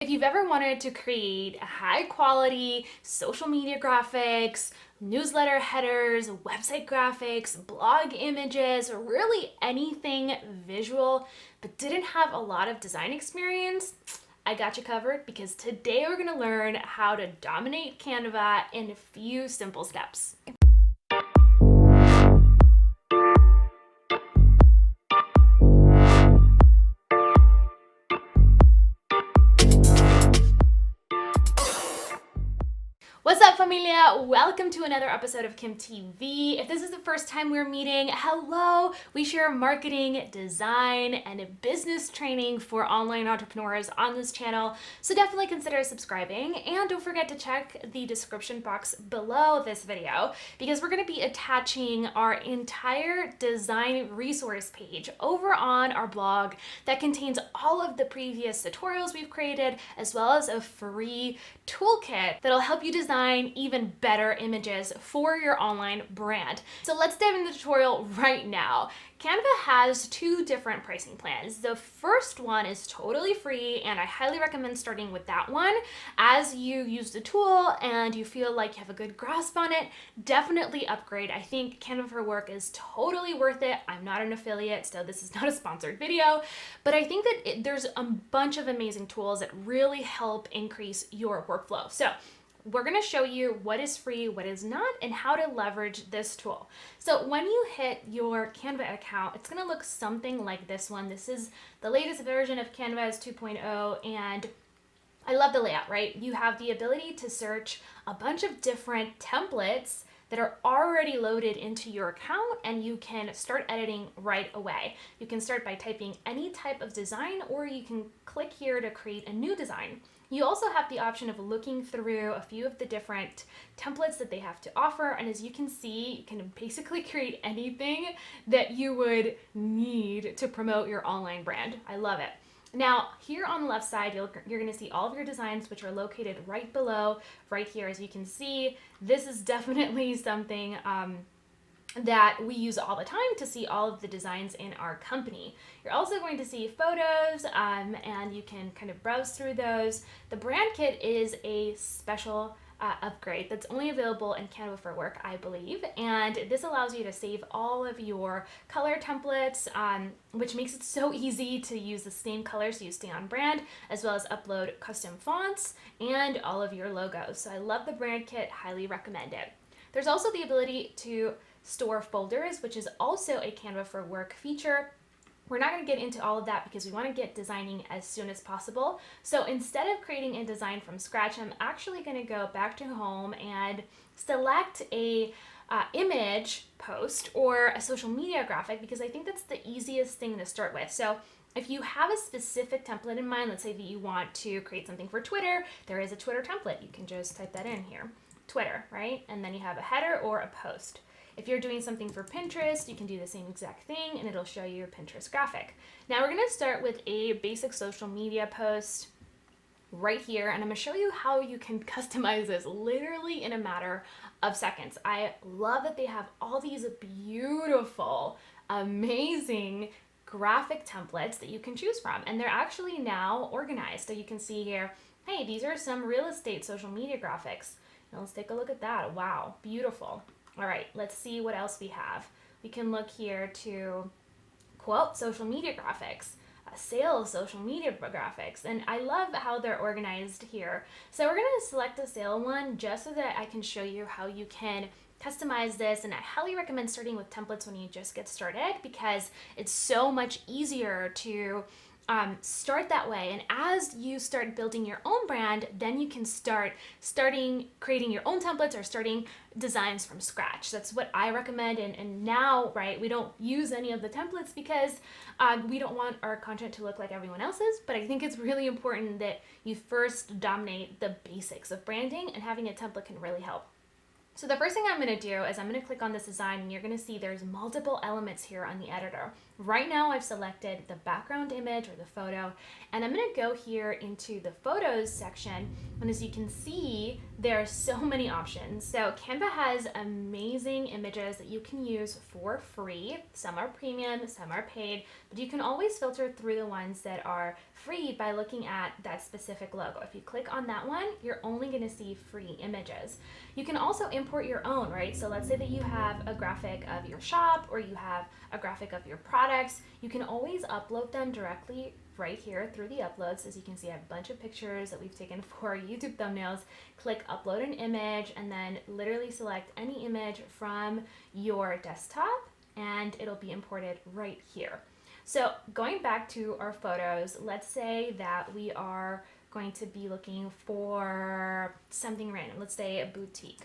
If you've ever wanted to create high quality social media graphics, newsletter headers, website graphics, blog images, or really anything visual, but didn't have a lot of design experience, I got you covered because today we're gonna learn how to dominate Canva in a few simple steps. What's up, familia? Welcome to another episode of Kim TV. If this is the first time we're meeting, hello. We share marketing, design, and business training for online entrepreneurs on this channel, so definitely consider subscribing. And don't forget to check the description box below this video because we're going to be attaching our entire design resource page over on our blog that contains all of the previous tutorials we've created, as well as a free toolkit that'll help you design even better images for your online brand. So let's dive into the tutorial right now. Canva has two different pricing plans. The first one is totally free, and I highly recommend starting with that one. As you use the tool and you feel like you have a good grasp on it, definitely upgrade. I think Canva for Work is totally worth it. I'm not an affiliate, so this is not a sponsored video, but I think that there's a bunch of amazing tools that really help increase your workflow. So we're going to show you what is free, what is not, and how to leverage this tool. So when you hit your Canva account, it's going to look something like this one. This is the latest version of Canva 2.0, and I love the layout, right? You have the ability to search a bunch of different templates that are already loaded into your account, and you can start editing right away. You can start by typing any type of design, or you can click here to create a new design. You also have the option of looking through a few of the different templates that they have to offer, and as you can see, you can basically create anything that you would need to promote your online brand. I love it. Now, here on the left side, you're going to see all of your designs, which are located right below, right here. As you can see, this is definitely something that we use all the time to see all of the designs in our company. You're also going to see photos, and you can kind of browse through those. The brand kit is a special upgrade that's only available in Canva for Work, I believe, and this allows you to save all of your color templates, which makes it so easy to use the same colors so you stay on brand, as well as upload custom fonts and all of your logos. So I love the brand kit, highly recommend it. There's also the ability to store folders, which is also a Canva for Work feature. We're not going to get into all of that because we want to get designing as soon as possible. So instead of creating a design from scratch, I'm actually going to go back to home and select a image post or a social media graphic, because I think that's the easiest thing to start with. So if you have a specific template in mind, let's say that you want to create something for Twitter, there is a Twitter template. You can just type that in here, Twitter, right? And then you have a header or a post. If you're doing something for Pinterest, you can do the same exact thing and it'll show you your Pinterest graphic. Now we're gonna start with a basic social media post right here, and I'm gonna show you how you can customize this literally in a matter of seconds. I love that they have all these beautiful, amazing graphic templates that you can choose from, and they're actually now organized. So you can see here, hey, these are some real estate social media graphics. Now let's take a look at that. Wow, beautiful. All right, let's see what else we have. We can look here to quote social media graphics, sales social media graphics, and I love how they're organized here. So we're gonna select a sale one just so that I can show you how you can customize this, and I highly recommend starting with templates when you just get started because it's so much easier to start that way. And as you start building your own brand, then you can start creating your own templates or starting designs from scratch. That's what I recommend. And now, right, we don't use any of the templates because we don't want our content to look like everyone else's, but I think it's really important that you first dominate the basics of branding, and having a template can really help. So the first thing I'm going to do is I'm going to click on this design, and you're going to see there's multiple elements here on the editor. Right now I've selected the background image or the photo, and I'm gonna go here into the photos section, and as you can see, there are so many options. So Canva has amazing images that you can use for free. Some are premium, some are paid, but you can always filter through the ones that are free by looking at that specific logo. If you click on that one, you're only gonna see free images. You can also import your own, right? So let's say that you have a graphic of your shop or you have a graphic of your products. You can always upload them directly right here through the uploads. As you can see, I have a bunch of pictures that we've taken for YouTube thumbnails. Click upload an image and then literally select any image from your desktop and it'll be imported right here. So going back to our photos, let's say that we are going to be looking for something random. Let's say a boutique.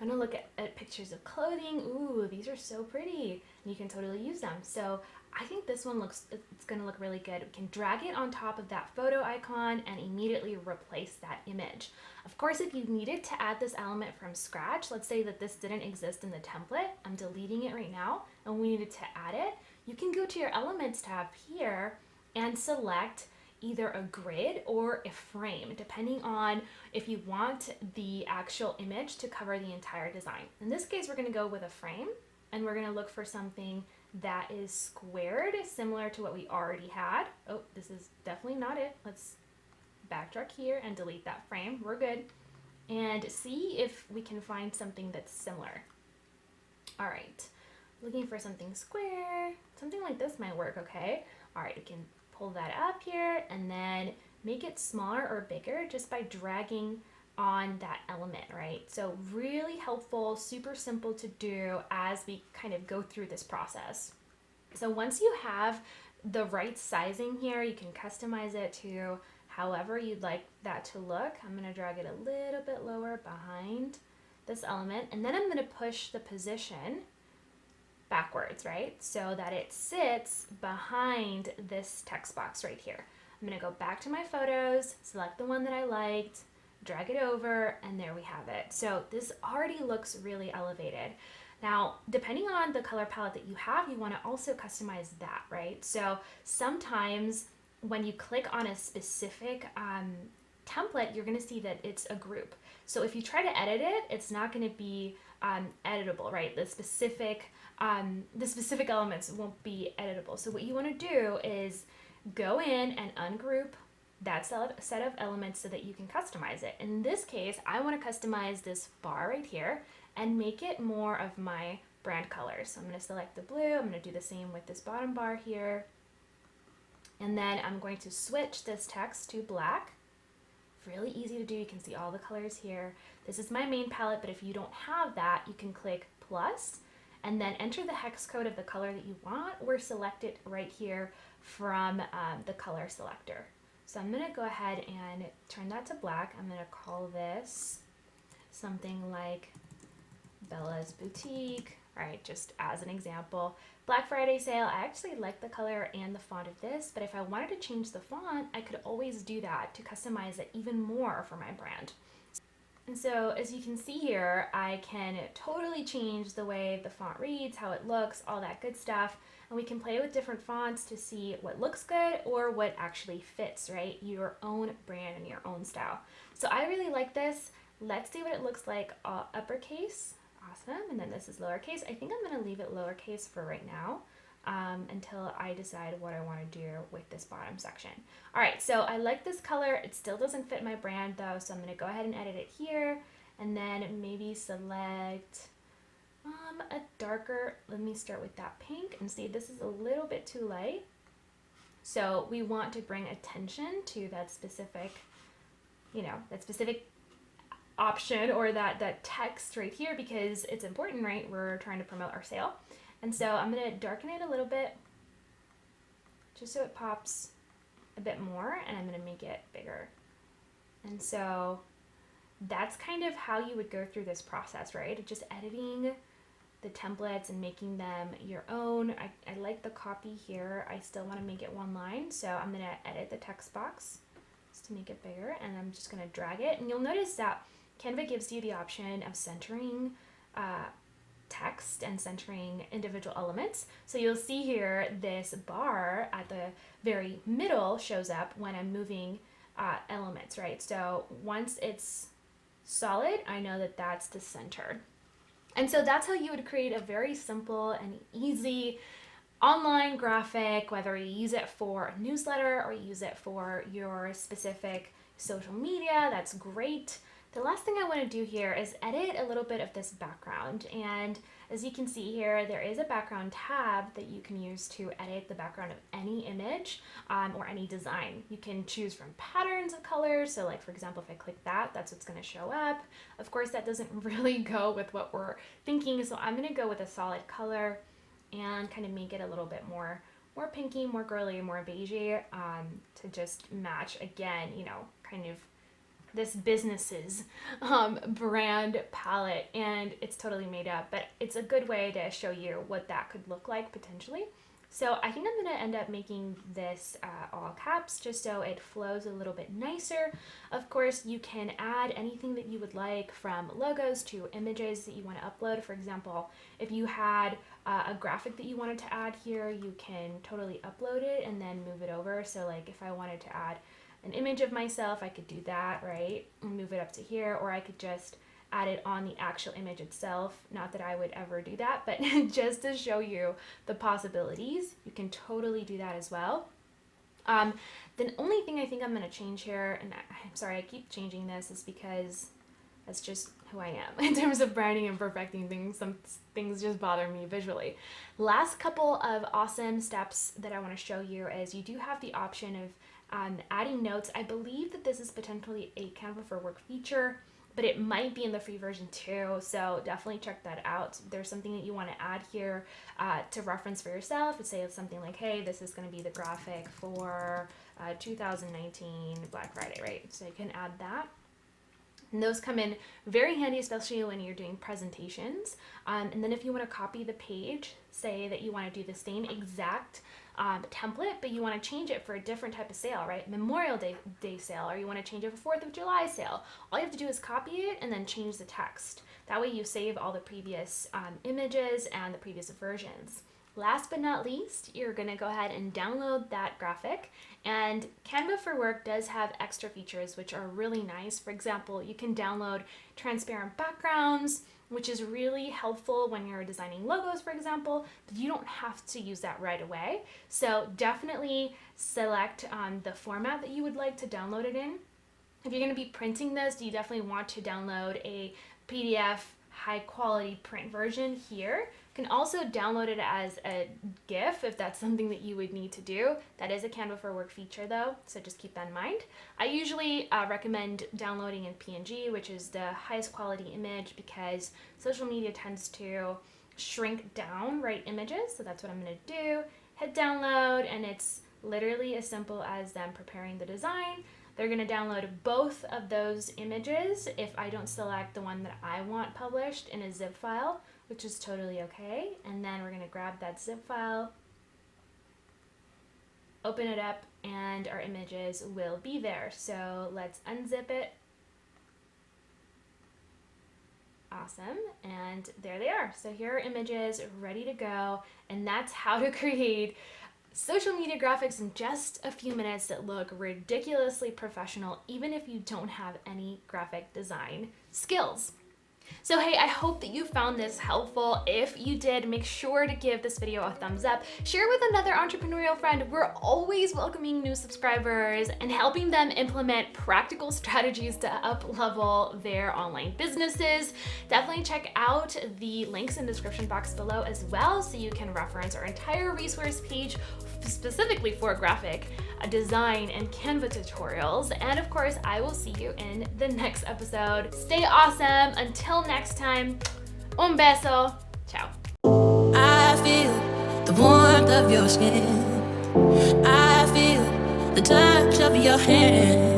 I'm gonna look at pictures of clothing. Ooh, these are so pretty. You can totally use them. So I think this one it's gonna look really good. We can drag it on top of that photo icon and immediately replace that image. Of course, if you needed to add this element from scratch, let's say that this didn't exist in the template, I'm deleting it right now, and we needed to add it, you can go to your Elements tab here and select either a grid or a frame, depending on if you want the actual image to cover the entire design. In this case, we're gonna go with a frame, and we're gonna look for something that is squared, similar to what we already had. Oh, this is definitely not it. Let's backtrack here and delete that frame. We're good. And see if we can find something that's similar. All right, looking for something square. Something like this might work, okay? All right, we can pull that up here and then make it smaller or bigger just by dragging on that element, right? So really helpful, super simple to do as we kind of go through this process. So once you have the right sizing here, you can customize it to however you'd like that to look. I'm gonna drag it a little bit lower behind this element, and then I'm gonna push the position backwards, right? So that it sits behind this text box right here. I'm gonna go back to my photos, select the one that I liked, drag it over, and there we have it. So this already looks really elevated. Now, depending on the color palette that you have, you wanna also customize that, right? So sometimes when you click on a specific template, you're gonna see that it's a group. So if you try to edit it, it's not gonna be editable, right? The specific elements won't be editable. So what you want to do is go in and ungroup that set of elements so that you can customize it. In this case, I want to customize this bar right here and make it more of my brand color. So I'm going to select the blue. I'm going to do the same with this bottom bar here. And then I'm going to switch this text to black. Really easy to do. You can see all the colors here. This is my main palette, but if you don't have that, you can click plus and then enter the hex code of the color that you want or select it right here from the color selector. So I'm gonna go ahead and turn that to black. I'm gonna call this something like Bella's Boutique, right? Just as an example. Black Friday sale, I actually like the color and the font of this, but if I wanted to change the font, I could always do that to customize it even more for my brand. And so as you can see here, I can totally change the way the font reads, how it looks, all that good stuff. And we can play with different fonts to see what looks good or what actually fits, right? Your own brand and your own style. So I really like this. Let's see what it looks like uppercase. Awesome. And then this is lowercase. I think I'm going to leave it lowercase for right now. Until I decide what I want to do with this bottom section. All right, so I like this color. It still doesn't fit my brand though, so I'm going to go ahead and edit it here and then maybe select a darker, let me start with that pink and see this is a little bit too light. So we want to bring attention to that specific, that specific option or that text right here because it's important, right? We're trying to promote our sale. And so I'm going to darken it a little bit just so it pops a bit more, and I'm going to make it bigger. And so that's kind of how you would go through this process, right? Just editing the templates and making them your own. I like the copy here. I still want to make it one line, so I'm going to edit the text box just to make it bigger, and I'm just going to drag it. And you'll notice that Canva gives you the option of centering text and centering individual elements. So you'll see here this bar at the very middle shows up when I'm moving elements, right? So once it's solid, I know that that's the center. And so that's how you would create a very simple and easy online graphic, whether you use it for a newsletter or use it for your specific social media. That's great. The last thing I want to do here is edit a little bit of this background. And as you can see here, there is a background tab that you can use to edit the background of any image or any design. You can choose from patterns of colors. So like, for example, if I click that, that's what's going to show up. Of course, that doesn't really go with what we're thinking. So I'm going to go with a solid color and kind of make it a little bit more pinky, more girly, more beigey to just match, again, you know, kind of this business's brand palette, and it's totally made up, but it's a good way to show you what that could look like potentially. So I think I'm going to end up making this all caps just so it flows a little bit nicer. Of course, you can add anything that you would like, from logos to images that you want to upload. For example, if you had a graphic that you wanted to add here, you can totally upload it and then move it over. So like if I wanted to add an image of myself, I could do that, right? And move it up to here, or I could just add it on the actual image itself. Not that I would ever do that, but just to show you the possibilities, you can totally do that as well. The only thing I think I'm going to change here, and I'm sorry I keep changing this, is because that's just who I am in terms of branding and perfecting things. Some things just bother me visually. Last couple of awesome steps that I want to show you is you do have the option of adding notes. I believe that this is potentially a Canva for Work feature, but it might be in the free version too, so definitely check that out. If there's something that you want to add here to reference for yourself, say it's something like, hey, this is going to be the graphic for 2019 Black Friday, right? So you can add that. And those come in very handy, especially when you're doing presentations. And then if you want to copy the page, say that you want to do the same exact template, but you want to change it for a different type of sale, right? Memorial Day sale, or you want to change it for 4th of July sale. All you have to do is copy it and then change the text. That way you save all the previous images and the previous versions. Last but not least, you're going to go ahead and download that graphic. And Canva for Work does have extra features which are really nice. For example, you can download transparent backgrounds, which is really helpful when you're designing logos, for example, but you don't have to use that right away. So definitely select the format that you would like to download it in. If you're going to be printing this, you definitely want to download a PDF high quality print version here. You can also download it as a GIF if that's something that you would need to do. That is a Canva for Work feature though, so just keep that in mind. I usually recommend downloading in PNG, which is the highest quality image, because social media tends to shrink down images. So that's what I'm going to do. Hit download, and it's literally as simple as them preparing the design. They're going to download both of those images if I don't select the one that I want published in a zip file, which is totally okay. And then we're going to grab that zip file, open it up, and our images will be there. So let's unzip it. Awesome, and there they are. So here are images ready to go, and that's how to create social media graphics in just a few minutes that look ridiculously professional, even if you don't have any graphic design skills. So hey, I hope that you found this helpful. If you did, make sure to give this video a thumbs up. Share with another entrepreneurial friend. We're always welcoming new subscribers and helping them implement practical strategies to up-level their online businesses. Definitely check out the links in the description box below as well, so you can reference our entire resource page specifically for graphic design and Canva tutorials. And of course, I will see you in the next episode. Stay awesome. Until next time, un beso. Ciao. I feel the warmth of your skin. I feel the touch of your hand.